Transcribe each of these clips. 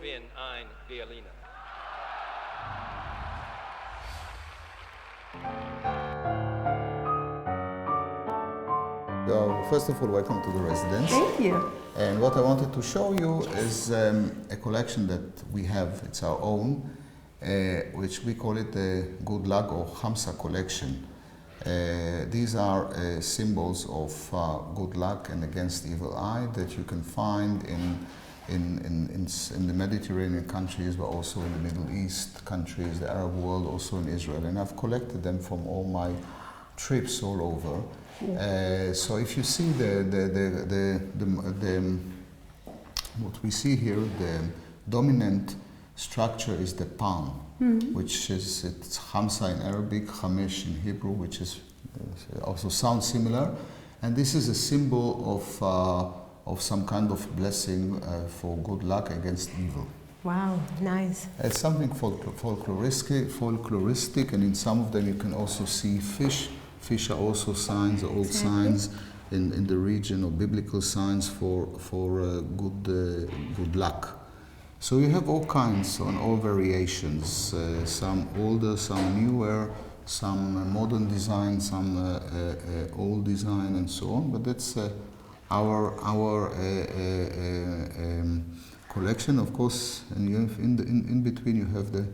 bin ein Berliner. First of all, welcome to the residence. Thank you. And what I wanted to show you is a collection that we have. It's our own, which we call it the Good Luck or Hamsa collection. These are symbols of good luck and against evil eye that you can find in the Mediterranean countries, but also in the Middle East countries, the Arab world, also in Israel. And I've collected them from all my trips all over. So if you see what we see here, the dominant structure is the palm, which is it's Hamsa in Arabic, Chamesh in Hebrew, which is also sounds similar, and this is a symbol of some kind of blessing for good luck against evil. Wow, nice. It's something folkloristic, and in some of them you can also see fish. Fish are also signs, old signs in the region, or biblical signs for good luck. So you have all kinds and all variations, some older, some newer, some modern design, some old design, and so on. But that's our collection, of course. And you have in between you have the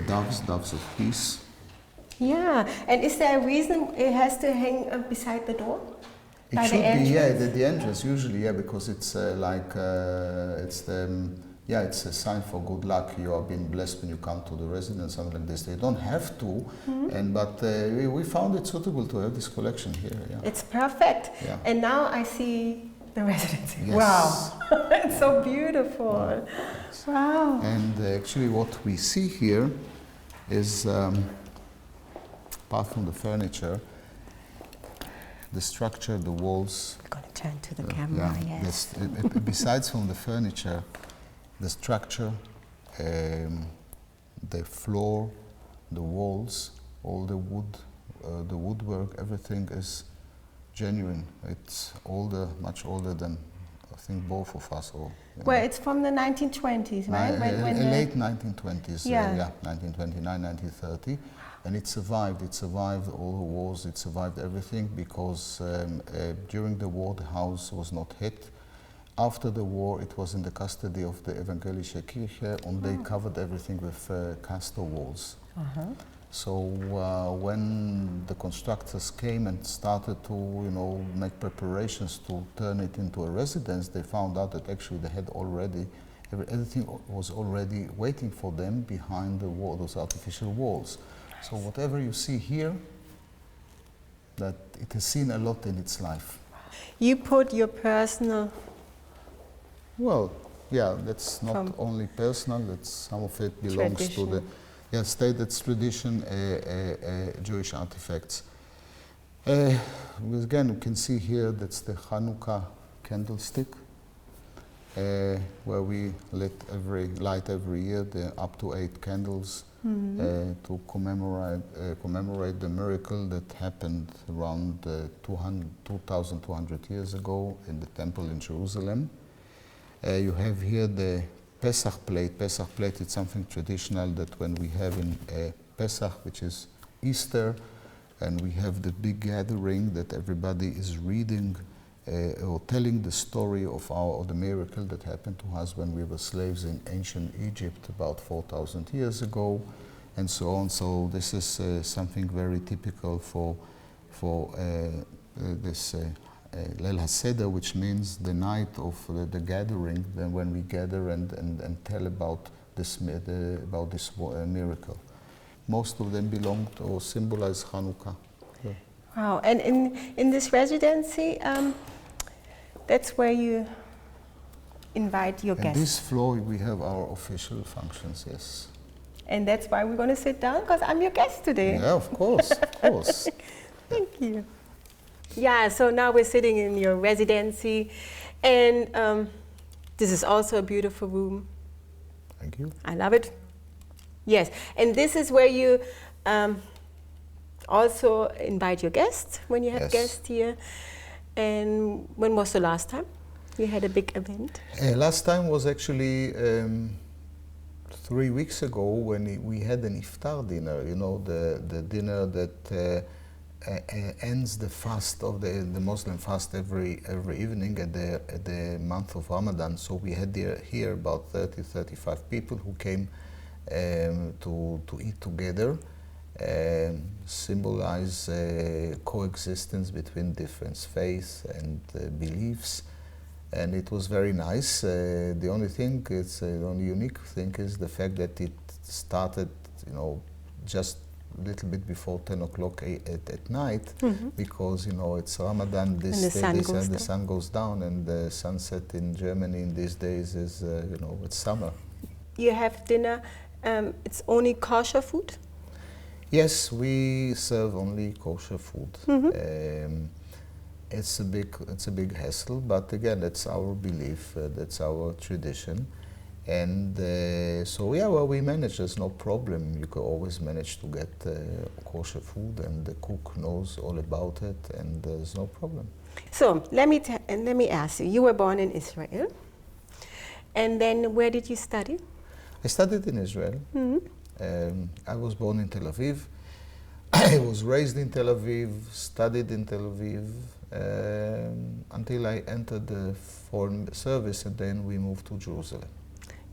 doves of peace. Yeah, and is there a reason it has to hang beside the door? It should be, yeah, the entrance usually, yeah, because it's it's a sign for good luck. You are being blessed when you come to the residence, something like this. They don't have to, but we found it suitable to have this collection here. Yeah. It's perfect. Yeah. And now I see the residency. Yes. Wow, it's so beautiful. Wow. And actually, what we see here is, apart from the furniture, the structure, the walls. I'm going to turn to the camera, yes. Besides from the furniture, the structure, the floor, the walls, all the wood, the woodwork, everything is genuine. It's older, much older than I think both of us. Well, it's from the 1920s, right? Late 1920s, yeah. 1929, 1930. And it survived all the wars, it survived everything because during the war the house was not hit. After the war it was in the custody of the Evangelische Kirche, and they covered everything with castor walls. So when the constructors came and started to make preparations to turn it into a residence, they found out that actually they had already, everything was already waiting for them behind the wall, those artificial walls. So whatever you see here, that it has seen a lot in its life. You put your personal... Well, yeah, that's not only personal, that's some of it belongs tradition. To the state, that's tradition, Jewish artifacts. Again, you can see here, that's the Hanukkah candlestick, where we light every year up to 8 candles. To commemorate the miracle that happened around 2,200 years ago in the temple in Jerusalem. You have here the Pesach plate. Pesach plate is something traditional that when we have in Pesach, which is Easter, and we have the big gathering that everybody is reading or telling the story of the miracle that happened to us when we were slaves in ancient Egypt about 4,000 years ago, and so on. So this is something very typical for this Leil HaSeder, which means the night of the gathering, then when we gather and tell about this miracle. Most of them belong to or symbolize Hanukkah. Yeah. Wow, and in this residency, that's where you invite your guests. On this floor we have our official functions, yes. And that's why we're going to sit down, because I'm your guest today. Yeah, of course, of course. Thank you. Yeah, so now we're sitting in your residency, and this is also a beautiful room. Thank you. I love it. Yes, and this is where you also invite your guests when you have guests here. And when was the last time? You had a big event. Last time was actually 3 weeks ago when we had an iftar dinner, you know, the dinner that ends the fast of the Muslim fast every evening at the month of Ramadan. So we had here about 35 people who came to eat together, symbolize coexistence between different faiths and beliefs. And it was very nice. The only thing, the only unique thing is the fact that it started, you know, just a little bit before 10 o'clock at night, because, you know, it's Ramadan. The sun goes down, and the sunset in Germany in these days is, you know, it's summer. You have dinner. It's only kosher food? Yes, we serve only kosher food. It's a big hassle, but again, that's our belief, that's our tradition. And so, yeah, well, we manage, there's no problem. You can always manage to get kosher food, and the cook knows all about it, and there's no problem. So, let me ask you, you were born in Israel, and then where did you study? I studied in Israel. I was born in Tel Aviv. I was raised in Tel Aviv, studied in Tel Aviv, until I entered the foreign service, and then we moved to Jerusalem.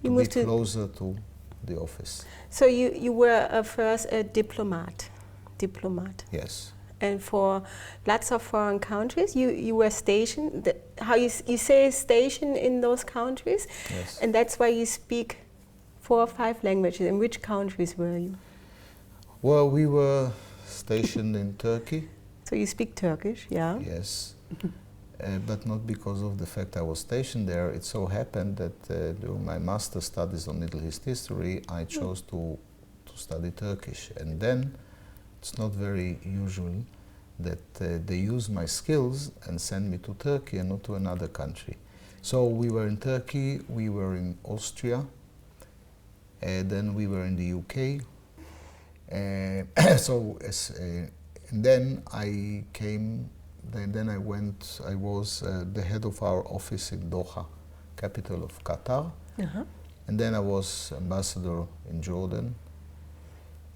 To be closer to the office. So you were first a diplomat. Yes. And for lots of foreign countries, you were stationed. How you say stationed in those countries? Yes. And that's why you speak 4 or 5 languages. In which countries were you? Well, we were stationed in Turkey. So you speak Turkish, yeah? Yes. But not because of the fact I was stationed there. It so happened that during my master's studies on Middle East history, I chose to study Turkish. And then it's not very usual that they use my skills and send me to Turkey and not to another country. So we were in Turkey, we were in Austria, then we were in the UK. And then I came. Then I was the head of our office in Doha, capital of Qatar. And then I was ambassador in Jordan.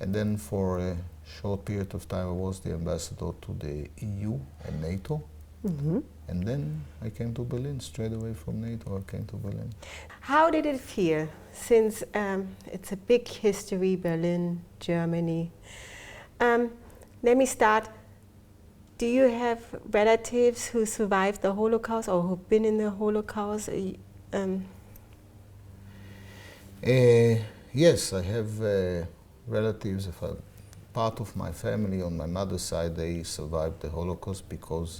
And then for a short period of time I was the ambassador to the EU and NATO. And then I came to Berlin, straight away from NATO I came to Berlin. How did it feel, since it's a big history, Berlin, Germany? Let me start. Do you have relatives who survived the Holocaust or who've been in the Holocaust? Yes, I have relatives. Part of my family on my mother's side, they survived the Holocaust because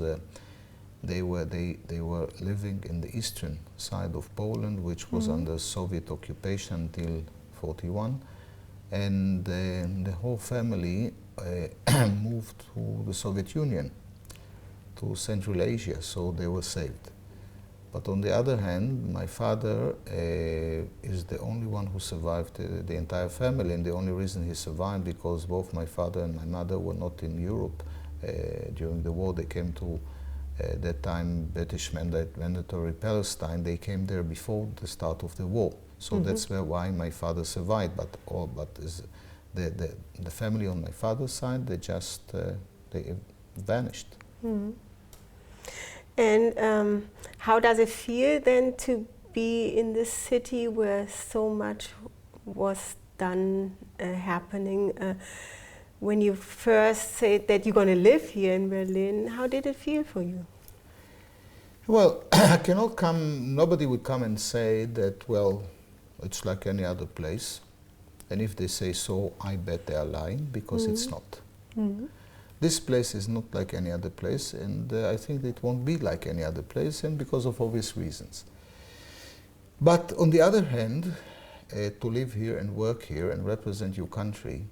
they were living in the eastern side of Poland, which was under Soviet occupation until 1941, and the whole family moved to the Soviet Union, to Central Asia, so they were saved. But on the other hand, my father is the only one who survived the entire family, and the only reason he survived because both my father and my mother were not in Europe during the war. They came to that time British mandatory Palestine. They came there before the start of the war, so that's why my father survived. But the family on my father's side, they vanished. And how does it feel then to be in this city where so much was done, happening? When you first said that you're going to live here in Berlin, how did it feel for you? Well, I cannot come, nobody would come and say that, well, it's like any other place. And if they say so, I bet they are lying, because it's not. This place is not like any other place, and I think it won't be like any other place, and because of obvious reasons. But on the other hand, to live here and work here and represent your country,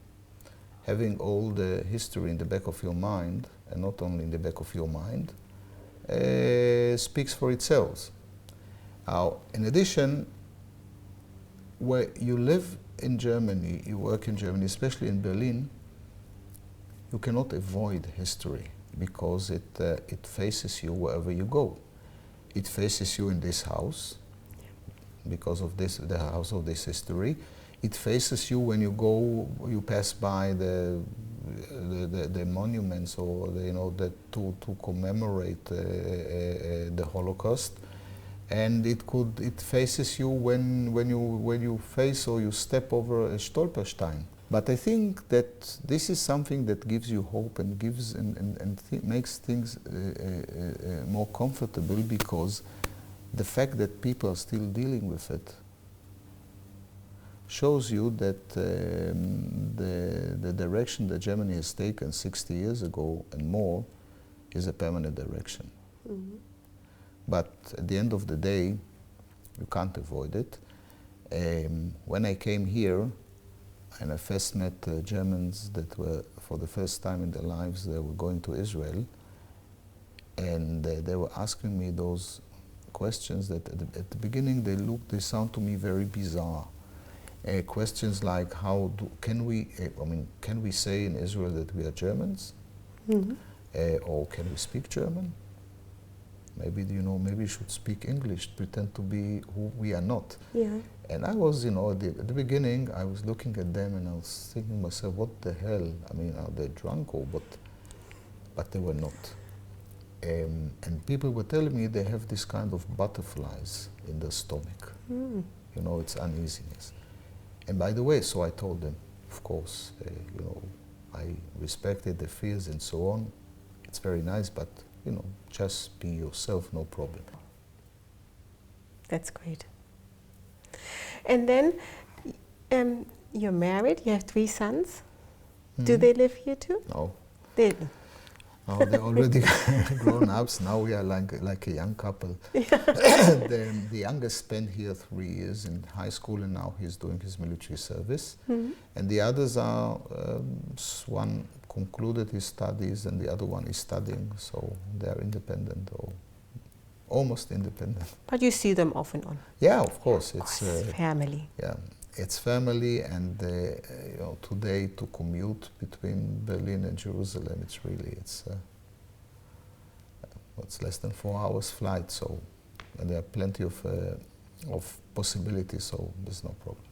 having all the history in the back of your mind, and not only in the back of your mind, speaks for itself. Now, in addition, where you live in Germany, you work in Germany, especially in Berlin, you cannot avoid history because it faces you wherever you go. It faces you in this house, because of this, the house of this history. It faces you when you go, you pass by the monuments, or to commemorate the Holocaust, and it faces you when you face or you step over a Stolperstein. But I think that this is something that gives you hope and gives makes things more comfortable, because the fact that people are still dealing with it shows you that the direction that Germany has taken 60 years ago and more is a permanent direction. Mm-hmm. But at the end of the day, you can't avoid it. When I came here, and I first met Germans that were, for the first time in their lives, they were going to Israel, and they were asking me those questions that at the beginning they sound to me very bizarre. Questions like, can we say in Israel that we are Germans? Mm-hmm. Or can we speak German? Maybe maybe we should speak English, pretend to be who we are not. Yeah. And I was, at the beginning, I was looking at them and I was thinking to myself, what the hell? I mean, are they drunk or what? But they were not. And people were telling me they have this kind of butterflies in their stomach. Mm. It's uneasiness. And by the way, so I told them, of course, I respected the fears and so on. It's very nice, but, just be yourself, no problem. That's great. And then you're married, you have 3 sons. Mm-hmm. Do they live here too? No. No, they're already grown ups. Now we are like a young couple. The youngest spent here 3 years in high school, and now he's doing his military service. Mm-hmm. And the others are, one concluded his studies and the other one is studying, so they're independent, or almost independent. But you see them off and on? Yeah, of course. It's family. Yeah. It's family, and today to commute between Berlin and Jerusalem, it's less than 4 hours flight. So, and there are plenty of possibilities. So there's no problem.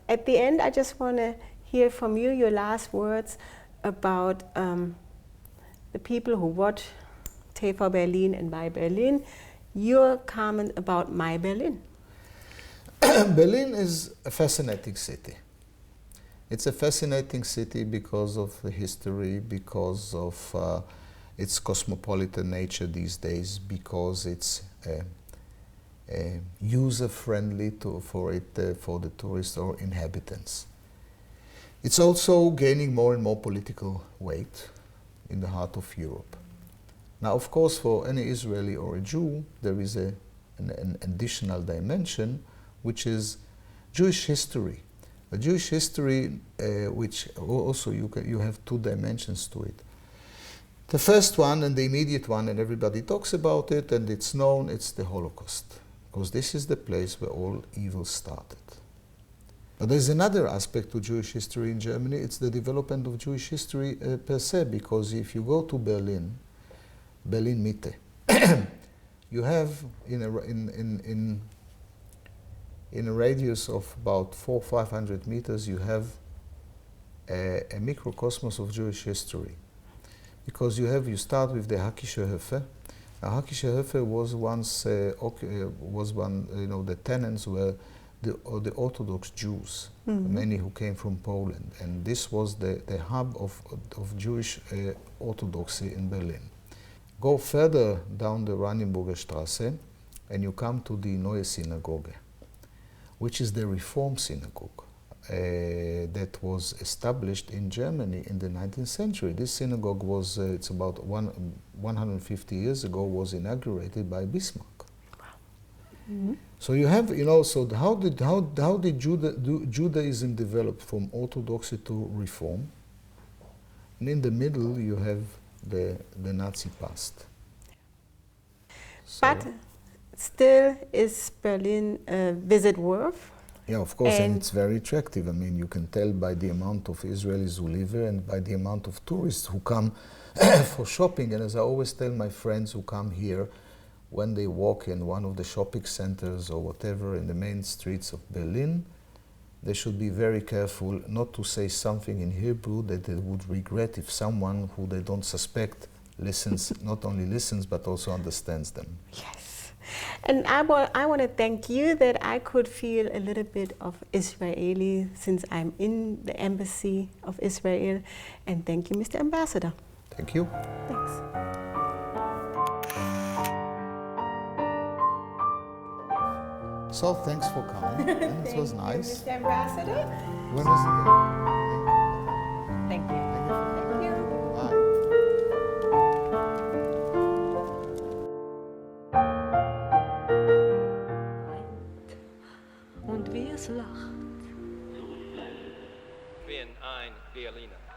At the end, I just want to hear from you your last words about the people who watch tvberlin and My Berlin. Your comment about My Berlin. Berlin is a fascinating city. It's a fascinating city because of the history, because of its cosmopolitan nature these days, because it's user-friendly for the tourists or inhabitants. It's also gaining more and more political weight in the heart of Europe. Now, of course, for any Israeli or a Jew, there is an additional dimension, which is Jewish history. A Jewish history, which also you have 2 dimensions to it. The first one, and the immediate one, and everybody talks about it, and it's known, it's the Holocaust, because this is the place where all evil started. But there's another aspect to Jewish history in Germany. It's the development of Jewish history per se, because if you go to Berlin Mitte, you have in a radius of about 400-500 meters, you have a microcosmos of Jewish history, because you start with the Hackische Höfe. Now, Hackische Höfe was once the tenants were the Orthodox Jews, mm-hmm. many who came from Poland, and this was the hub of Jewish Orthodoxy in Berlin. Go further down the Oranienburger Straße, and you come to the Neue Synagoge, which is the Reform synagogue that was established in Germany in the 19th century. This synagogue was, it's about 150 years ago, was inaugurated by Bismarck. Wow. Mm-hmm. So you have, so how did Judaism develop from Orthodoxy to Reform? And in the middle you have the Nazi past. So, but still, is Berlin a visit worth? Yeah, of course, and it's very attractive. I mean, you can tell by the amount of Israelis who live here and by the amount of tourists who come for shopping. And as I always tell my friends who come here, when they walk in one of the shopping centers or whatever in the main streets of Berlin, they should be very careful not to say something in Hebrew that they would regret if someone who they don't suspect listens, not only listens, but also understands them. Yes. And I want to thank you that I could feel a little bit of Israeli since I'm in the embassy of Israel. And thank you, Mr. Ambassador. Thank you. Thanks. So thanks for coming. And it was nice. Mr. Ambassador. When is it? Thank you. Thank you. Bye. Und wie es lacht. Bin ein Berliner.